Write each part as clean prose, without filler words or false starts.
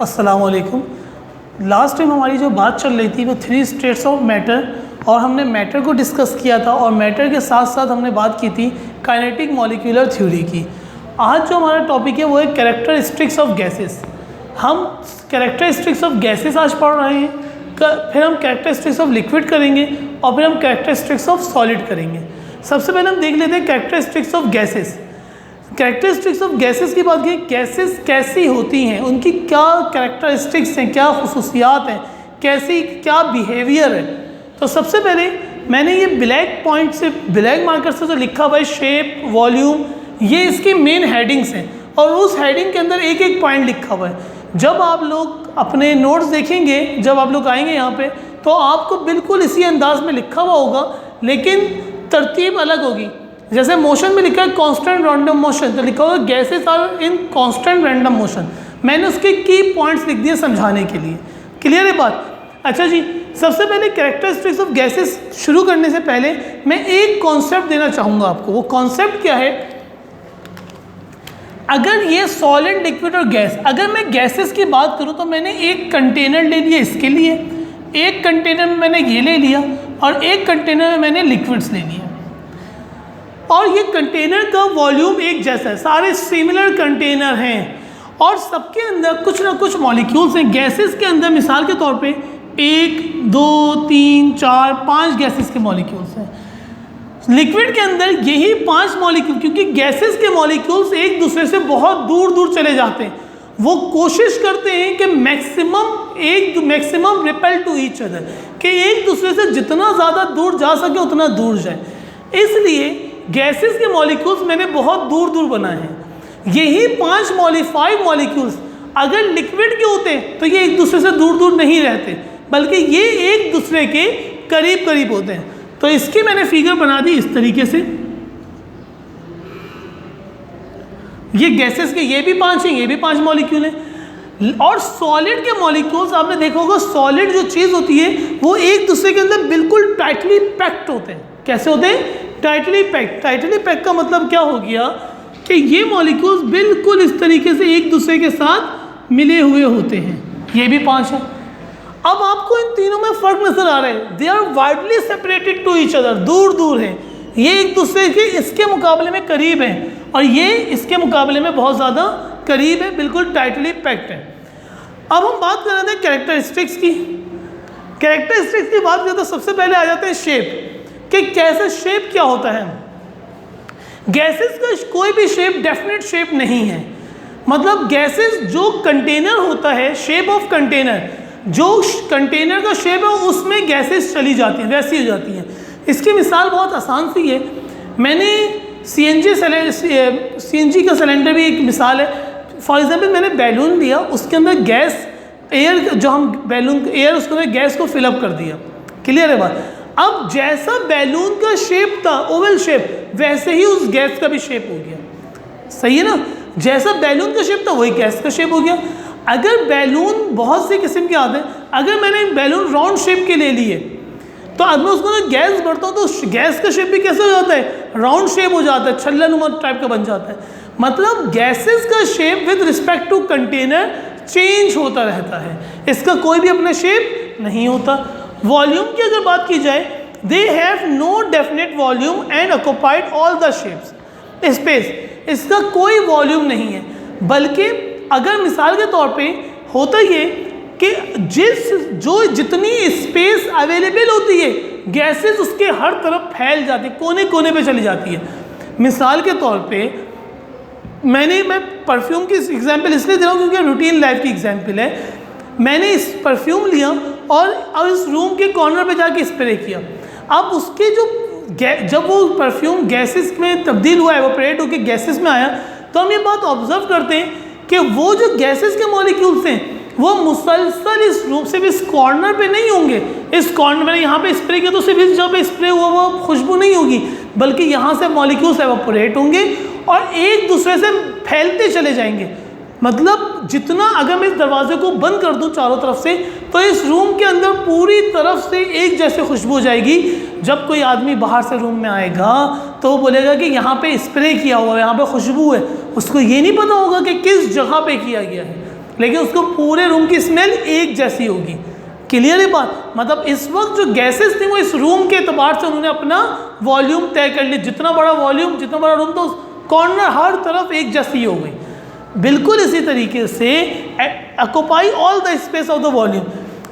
अस्सलाम वालेकुम। Last time हमारी जो बात चल रही थी वो 3 स्टेट्स ऑफ मैटर, और हमने मैटर को डिस्कस किया था और मैटर के साथ साथ हमने बात की थी काइनेटिक मॉलिक्यूलर थ्योरी की। आज जो हमारा टॉपिक है वो है कैरेक्टरिस्टिक्स ऑफ गैसेस। हम कैरेक्टरिस्टिक्स ऑफ गैसेस आज पढ़ रहे हैं, फिर हम कैरेक्टरिस्टिक्स ऑफ लिक्विड करेंगे और फिर हम कैरेक्टरिस्टिक्स ऑफ सॉलिड करेंगे। सबसे पहले हम देख लेते हैं characteristics of gases. Characteristics of gases की बात की, गैसेस कैसी होती हैं, उनकी क्या कैरेक्टरिस्टिक्स हैं, क्या खुसूसियात हैं, कैसी क्या बिहेवियर है। तो सबसे पहले मैंने ये ब्लैक पॉइंट से, ब्लैक मार्कर से जो लिखा हुआ है शेप, वॉल्यूम, ये इसकी मेन हेडिंग्स हैं और उस हेडिंग के अंदर एक एक पॉइंट लिखा हुआ है। जब आप लोग अपने नोट्स देखेंगे, जब आप लोग आएंगे यहाँ पे, तो आपको बिल्कुल इसी अंदाज में लिखा हुआ होगा, लेकिन तरतीब अलग होगी। जैसे मोशन में लिखा है कांस्टेंट रैंडम मोशन, तो लिखा होगा gases are in constant random motion. मैंने उसके की पॉइंट्स लिख दिए समझाने के लिए। क्लियर है बात? अच्छा जी, सबसे पहले कैरेक्टरिस्टिक्स ऑफ गैसेस शुरू करने से पहले मैं एक कॉन्सेप्ट देना चाहूँगा आपको। वो कॉन्सेप्ट क्या है? अगर ये सॉलिड, लिक्विड और गैस, अगर मैं गैसेस की बात करूँ तो मैंने एक कंटेनर ले लिया इसके लिए, एक कंटेनर में मैंने ये ले लिया और एक कंटेनर में मैंने लिक्विड्स ले लिया, और ये कंटेनर का वॉल्यूम एक जैसा है, सारे सिमिलर कंटेनर हैं और सबके अंदर कुछ ना कुछ मॉलिक्यूल्स हैं। गैसेस के अंदर मिसाल के तौर पे 1, 2, 3, 4, 5 गैसेस के मॉलिक्यूल्स हैं। लिक्विड के अंदर यही 5 मॉलिक्यूल, क्योंकि गैसेस के मॉलिक्यूल्स एक दूसरे से बहुत दूर दूर चले जाते हैं, वो कोशिश करते हैं कि maximum repel to each other, कि एक दूसरे से जितना ज़्यादा दूर जा सके उतना दूर जाए। इसलिए गैसेस के मॉलिक्यूल्स मैंने बहुत दूर दूर बनाए हैं। यही 5 मॉलिक्यूल्स अगर लिक्विड के होते तो ये एक दूसरे से दूर दूर नहीं रहते, बल्कि ये एक दूसरे के करीब करीब होते हैं। तो इसकी मैंने फिगर बना दी इस तरीके से। ये गैसेस के ये भी 5 हैं, ये भी 5 मॉलिक्यूल हैं। और सॉलिड के मॉलिक्यूल्स आपने देखा होगा, सॉलिड जो चीज़ होती है वो एक दूसरे के अंदर बिल्कुल टाइटली पैक्ड होते हैं। कैसे होते हैं? Tightly packed. टाइटली पैक्ड का मतलब क्या हो गया कि ये मॉलिक्यूल्स बिल्कुल इस तरीके से एक दूसरे के साथ मिले हुए होते हैं। ये भी 5 है। अब आपको इन तीनों में फ़र्क नज़र आ रहा है, they are widely separated to each other, दूर दूर हैं। ये एक दूसरे के इसके मुकाबले में करीब हैं और ये इसके मुकाबले में बहुत ज़्यादा करीब है, बिल्कुल टाइटली पैक्ड है। अब हम बात कर रहे थे कैरेक्टरिस्टिक्स की। कैरेक्टरिस्टिक्स की बात करें तो सबसे पहले आ जाते हैं शेप, कि कैसे शेप क्या होता है। गैसेस का कोई भी शेप डेफिनेट शेप नहीं है। मतलब गैसेस जो कंटेनर होता है, शेप ऑफ कंटेनर, जो कंटेनर का शेप है उसमें गैसेस चली जाती हैं, वैसी हो जाती हैं। इसकी मिसाल बहुत आसान सी है। मैंने सीएनजी का सिलेंडर भी एक मिसाल है। फॉर एग्जांपल मैंने बैलून लिया, उसके अंदर गैस, एयर, जो हम बैलून एयर, उसके अंदर गैस को फिलअप कर दिया। क्लियर है बात? अब जैसा बैलून का शेप था, ओवल शेप, वैसे ही उस गैस का भी शेप हो गया। सही है ना? जैसा बैलून का शेप था वही गैस का शेप हो गया। अगर बैलून बहुत से किस्म के आते हैं, अगर मैंने बैलून राउंड शेप के ले लिए तो अब मैं उसको ना गैस भरता हूँ तो गैस का शेप भी कैसे हो जाता है? राउंड शेप हो जाता है, छल्लानुमा टाइप का बन जाता है। मतलब गैसेस का shape with respect to container change होता रहता है, इसका कोई भी अपना शेप नहीं होता। वॉल्यूम की अगर बात की जाए, they have no definite volume and occupied all the shapes space, इसका कोई वॉल्यूम नहीं है। बल्कि अगर मिसाल के तौर पे होता ये कि जितनी स्पेस अवेलेबल होती है, गैसेस उसके हर तरफ फैल जाती है, कोने कोने पे चली जाती है। मिसाल के तौर पे मैं परफ्यूम की एग्जांपल इसलिए दे रहा हूँ क्योंकि रूटीन लाइफ की एग्जांपल है। मैंने इस परफ्यूम लिया और अब इस रूम के कॉर्नर पे जाके स्प्रे किया। अब उसके जब वो परफ्यूम गैसेस में तब्दील हुआ, एवापोरेट होकर गैसेस में आया, तो हम ये बात ऑब्जर्व करते हैं कि वो जो गैसेस के मॉलिक्यूल्स हैं वो मुसलसल इस रूम से भी इस कॉर्नर पे नहीं होंगे। इस कॉर्नर में यहाँ पे स्प्रे किया तो सिर्फ इस जगह पे स्प्रे हुआ वो खुशबू नहीं होगी, बल्कि यहाँ से मॉलिक्यूल्स एवापोरेट होंगे और एक दूसरे से फैलते चले जाएंगे। मतलब जितना, अगर मैं इस दरवाजे को बंद कर दूं चारों तरफ से, तो इस रूम के अंदर पूरी तरफ से एक जैसे खुशबू हो जाएगी। जब कोई आदमी बाहर से रूम में आएगा तो वो बोलेगा कि यहाँ पे स्प्रे किया हुआ है, यहाँ पे खुशबू है, उसको ये नहीं पता होगा कि किस जगह पे किया गया है। लेकिन उसको पूरे रूम की स्मेल एक जैसी होगी। क्लियर है बात? मतलब इस वक्त जो गैसेस थी वो इस रूम के एतबार से उन्होंने अपना वॉल्यूम तय कर लिया, जितना बड़ा वॉल्यूम, जितना बड़ा रूम, तो कॉर्नर हर तरफ एक जैसी हो गई। बिल्कुल इसी तरीके से occupy all the space of the volume,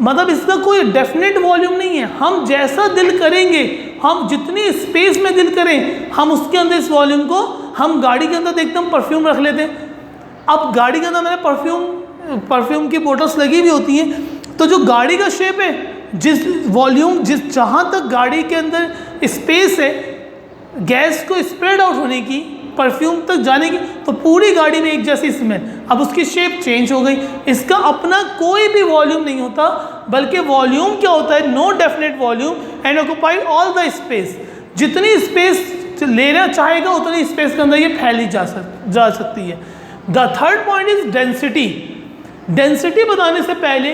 मतलब इसका कोई डेफिनेट वॉल्यूम नहीं है। हम जैसा दिल करेंगे, हम जितनी स्पेस में दिल करें, हम उसके अंदर इस वॉल्यूम को, हम गाड़ी के अंदर देखते हम परफ्यूम रख लेते हैं। अब गाड़ी के अंदर मैंने परफ्यूम की बोटल्स लगी हुई होती हैं, तो जो गाड़ी का शेप है, जिस वॉल्यूम, जिस जहाँ तक गाड़ी के अंदर स्पेस है गैस को स्प्रेड आउट होने की, परफ्यूम तक जाने की, तो पूरी गाड़ी में एक जैसी स्मेल। अब उसकी शेप चेंज हो गई। इसका अपना कोई भी वॉल्यूम नहीं होता, बल्कि वॉल्यूम क्या होता है? No definite volume and occupy all the space. जितनी स्पेस लेना चाहेगा उतनी स्पेस के अंदर ये फैली जा सकती है। The third point is density. Density बताने से पहले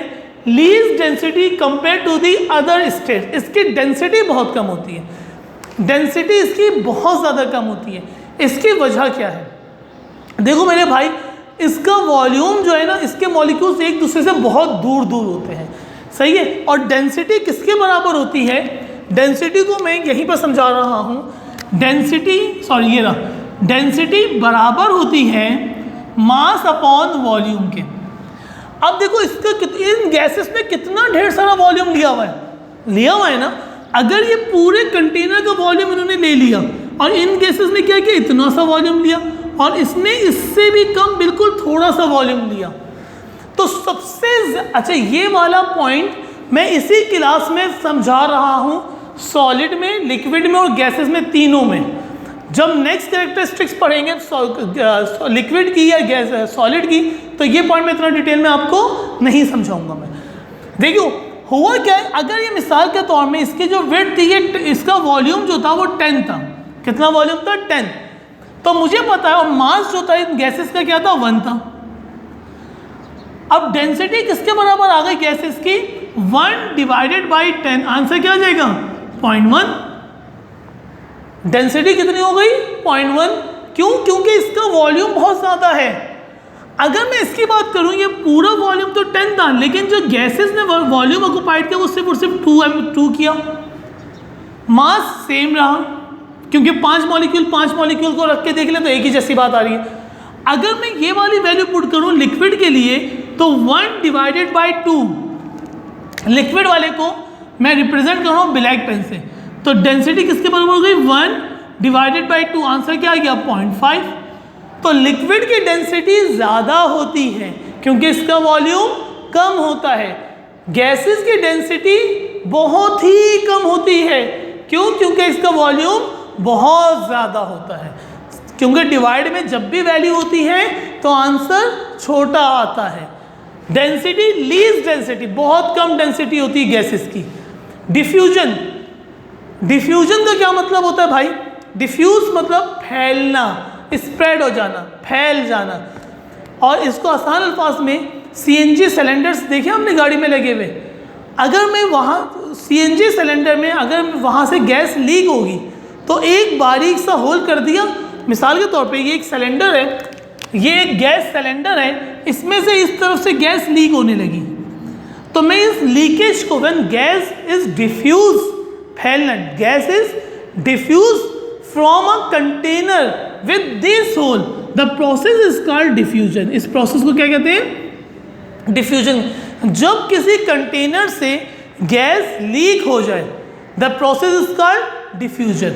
least density compare to the other state, इसकी डेंसिटी बहुत कम होती है। डेंसिटी इसकी बहुत ज़्यादा कम होती है। इसकी वजह क्या है? देखो मेरे भाई, इसका वॉल्यूम जो है ना, इसके मॉलिक्यूल्स एक दूसरे से बहुत दूर दूर होते हैं, सही है। और डेंसिटी किसके बराबर होती है? डेंसिटी को मैं यहीं पर समझा रहा हूँ। डेंसिटी बराबर होती है मास अपॉन वॉल्यूम के। अब देखो इसका इन गैसेस में कितना ढेर सारा वॉल्यूम लिया हुआ है ना। अगर ये पूरे कंटेनर का वॉल्यूम इन्होंने ले लिया और इन गैसेस ने क्या किया, इतना सा वॉल्यूम लिया, और इसने इससे भी कम बिल्कुल थोड़ा सा वॉल्यूम लिया, तो सबसे अच्छा ये वाला पॉइंट मैं इसी क्लास में समझा रहा हूँ, सॉलिड में, लिक्विड में और गैसेस में, तीनों में। जब नेक्स्ट कैरेक्टरिस्टिक्स पढ़ेंगे लिक्विड की या गैस सॉलिड की, तो ये पॉइंट मैं इतना डिटेल में आपको नहीं समझाऊंगा मैं। देखियो हुआ क्या है, अगर ये मिसाल के तौर में इसकी जो विड्थ थी, ये इसका वॉल्यूम जो था वो 10 था। कितना वॉल्यूम था? 10। तो मुझे पता है, और मास जो था इन गैसेस का क्या था? 1 था। अब डेंसिटी किसके बराबर आ गई गैसेस की? 1 डिवाइडेड बाई 10। आंसर क्या आ जाएगा? 0.1। डेंसिटी कितनी हो गई? 0.1। क्यों? क्योंकि इसका वॉल्यूम बहुत ज़्यादा है। अगर मैं इसकी बात करूं, ये पूरा वॉल्यूम तो 10 था, लेकिन जो गैसेस ने वॉल्यूम ऑक्यूपाइड किया वो सिर्फ और सिर्फ 2 किया। मास सेम रहा, क्योंकि 5 मॉलिक्यूल को रख के देख ले तो एक ही जैसी बात आ रही है। अगर मैं ये वाली वैल्यू पुट करूं लिक्विड के लिए, तो 1 डिवाइडेड बाई 2, लिक्विड वाले को मैं रिप्रेजेंट कर रहा हूँ ब्लैक पेन से, तो डेंसिटी किसके बराबर हो गई? 1 डिवाइडेड बाई 2। आंसर क्या आ गया? 0.5। तो लिक्विड की डेंसिटी ज़्यादा होती है क्योंकि इसका वॉल्यूम कम होता है। गैसेस की डेंसिटी बहुत ही कम होती है। क्यों? क्योंकि इसका वॉल्यूम बहुत ज़्यादा होता है। क्योंकि डिवाइड में जब भी वैल्यू होती है तो आंसर छोटा आता है। डेंसिटी, लीस्ट डेंसिटी, बहुत कम डेंसिटी होती है गैसेस की। डिफ्यूजन, डिफ्यूजन का क्या मतलब होता है भाई? डिफ्यूज मतलब फैलना, स्प्रेड हो जाना, फैल जाना। और इसको आसान अल्फाज में सीएनजी सिलेंडर्स देखे हमने गाड़ी में लगे हुए, अगर मैं वहाँ सीएनजी सिलेंडर में अगर वहाँ से गैस लीक होगी तो एक बारीक सा होल कर दिया, मिसाल के तौर पे ये एक सिलेंडर है, ये एक गैस सिलेंडर है, इसमें से इस तरफ से गैस लीक होने लगी, तो मैं इस लीकेज को, व्हेन गैस इज डिफ्यूज, फैलना, gas is diffuse from a container with this hole, the process is called diffusion. इस प्रोसेस को क्या कहते हैं? डिफ्यूजन। जब किसी कंटेनर से गैस लीक हो जाए, the process is called diffusion.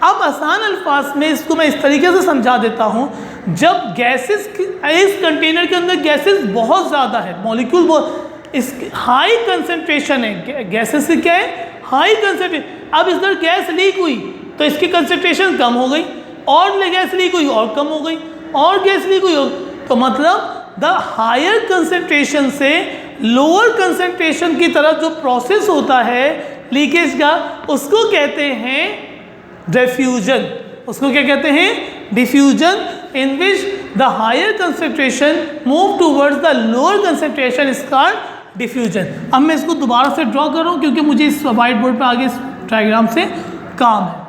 अब आसान अल्फाज में इसको मैं इस तरीके से समझा देता हूँ, जब गैसेस, इस कंटेनर के अंदर गैसेस बहुत ज़्यादा है, मॉलिक्यूल बहुत, इस हाई कंसनट्रेशन है, गैसेस से क्या है? High concentration. अब इधर गैस लीक हुई तो इसकी कंसनट्रेशन कम हो गई, और गैस लीक हुई और कम हो गई, और गैस लीक हुई, तो मतलब द हायर कंसनट्रेशन से लोअर कंसनट्रेशन की तरफ जो प्रोसेस होता है लीकेज का, उसको कहते हैं डिफ्यूजन। उसको क्या कहते हैं? Diffusion, in which the higher concentration move towards the lower concentration is called diffusion. अब मैं इसको दोबारा से ड्रॉ कर रहा हूँ क्योंकि मुझे इस व्हाइट बोर्ड पर आगे इस डायग्राम से काम है।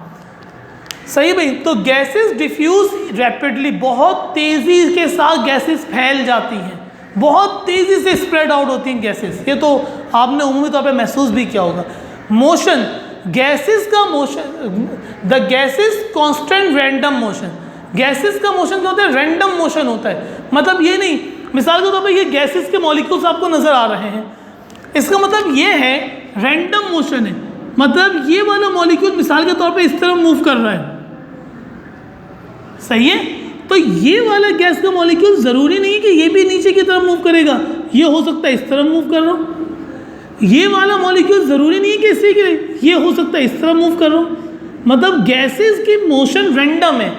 सही भाई? तो गैसेस डिफ्यूज रैपिडली, बहुत तेज़ी के साथ गैसेस फैल जाती हैं। बहुत तेज़ी से स्प्रेड आउट होती हैं गैसेस, ये तो आपने उमूमी तौर पे महसूस भी किया होगा। मोशन, गैसेस का motion, the gases constant random motion, gases का मोशन क्या होता है? रैंडम मोशन होता है। मतलब ये नहीं, मिसाल के तौर पे ये गैसेस के मॉलिक्यूल्स आपको नज़र आ रहे हैं, इसका मतलब ये है रैंडम मोशन है, मतलब ये वाला मॉलिक्यूल मिसाल के तौर पे इस तरह मूव कर रहा है, सही है। तो ये वाला गैस का मॉलिक्यूल ज़रूरी नहीं कि ये भी नीचे की तरफ मूव करेगा, ये हो सकता है इस तरफ मूव कर रहा हूँ। ये वाला मॉलिक्यूल ज़रूरी नहीं है कि इसी के, ये हो सकता है इस तरफ मूव कर रहा हूँ। मतलब गैसेस की मोशन रैंडम है।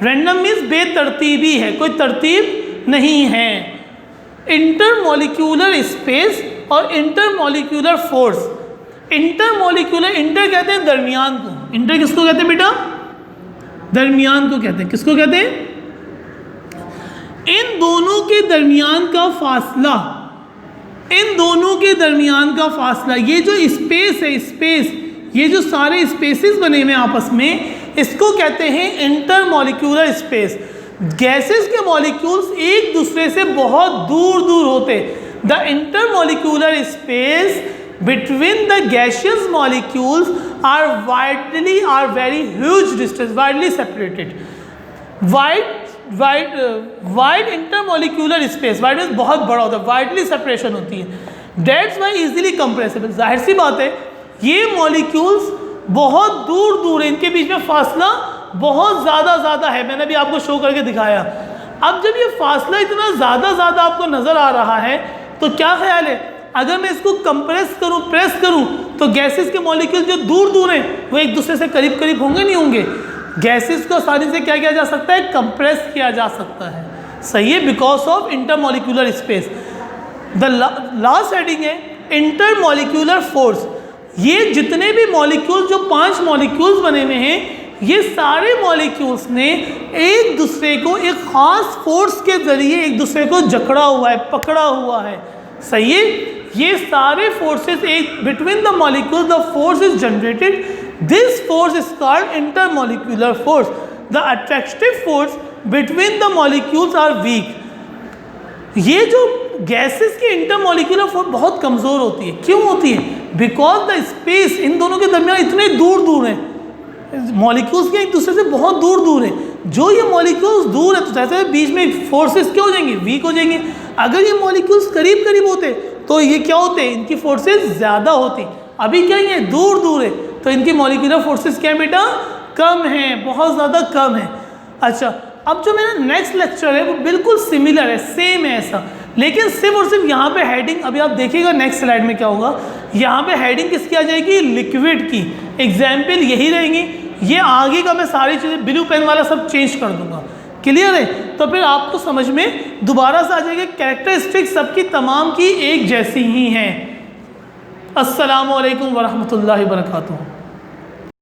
रैंडम मीन्स बेतरतीबी है, कोई तरतीब नहीं है। इंटरमॉलिक्यूलर स्पेस और इंटरमॉलिक्यूलर फोर्स, इंटरमॉलिक्यूलर, इंटर कहते हैं दरमियान को, इंटर किसको कहते हैं बेटा? दरमियान को कहते हैं। किसको कहते हैं? इन दोनों के दरमियान का फासला, इन दोनों के दरमियान का फासला, ये जो स्पेस है, स्पेस, ये जो सारे स्पेसेस बने हुए आपस में, इसको कहते हैं इंटरमॉलिक्यूलर स्पेस। गैसेस के मॉलिक्यूल्स एक दूसरे से बहुत दूर दूर होते। The intermolecular space between the gaseous molecules are very huge distance, widely separated. Wide intermolecular space, wide means बहुत बड़ा होता है, वाइडली सेपरेशन होती है। डेट्स वाई इजीली कंप्रेसिबल, जाहिर सी बात है ये मॉलिक्यूल्स बहुत दूर दूर है, इनके बीच में फासला बहुत ज़्यादा है, मैंने भी आपको शो करके दिखाया। अब जब ये फासला इतना ज़्यादा आपको नज़र आ रहा है तो क्या ख्याल है, अगर मैं इसको कंप्रेस करूं, प्रेस करूं, तो गैसेस के मॉलिक्यूल जो दूर दूर हैं वो एक दूसरे से करीब करीब होंगे, नहीं होंगे? गैसेस को आसानी से क्या किया जा सकता है? कंप्रेस किया जा सकता है, सही है, because of intermolecular space. The last heading है इंटरमॉलिक्यूलर फोर्स। ये जितने भी मॉलिक्यूल, जो 5 मॉलिक्यूल्स बने हुए हैं, ये सारे मॉलिक्यूल्स ने एक दूसरे को एक ख़ास फोर्स के ज़रिए एक दूसरे को जकड़ा हुआ है, पकड़ा हुआ है, सही है। ये सारे फोर्सेस एक between the molecule, the force is generated, this force is called intermolecular force. The attractive force between the molecules are weak. ये जो गैसेस की इंटरमॉलिक्यूलर फोर्स बहुत कमज़ोर होती है। क्यों होती है? बिकॉज द स्पेस इन दोनों के दरमियान इतने दूर दूर हैं, मॉलिक्यूल्स के एक दूसरे से बहुत दूर दूर हैं। जो ये मॉलिक्यूल्स दूर है तो जैसे बीच में फोर्सेस क्या हो जाएंगे? वीक हो जाएंगे। अगर ये मॉलिक्यूल्स करीब करीब होते तो ये क्या होते? इनकी फोर्सेस ज़्यादा होती। अभी क्या ये दूर दूर है तो इनकी मॉलिक्यूलर फोर्सेस क्या है बेटा? कम है, बहुत ज़्यादा कम है। अच्छा, अब जो मेरा नेक्स्ट लेक्चर है वो बिल्कुल सिमिलर है, सेम है ऐसा, लेकिन सिर्फ और सिर्फ यहाँ पे हेडिंग, अभी आप देखिएगा नेक्स्ट स्लाइड में क्या होगा, यहाँ पे हेडिंग किसकी आ जाएगी? लिक्विड की। एग्जाम्पल यही रहेंगी, ये आगे का मैं सारी चीज़ें ब्लू पेन वाला सब चेंज कर दूंगा। क्लियर है? तो फिर आपको समझ में दोबारा से आ जाएगा कैरेक्टरिस्टिक्स सबकी तमाम की एक जैसी ही हैं। अस्सलामु अलैकुम वरहमतुल्लाहि वबरकातुहू।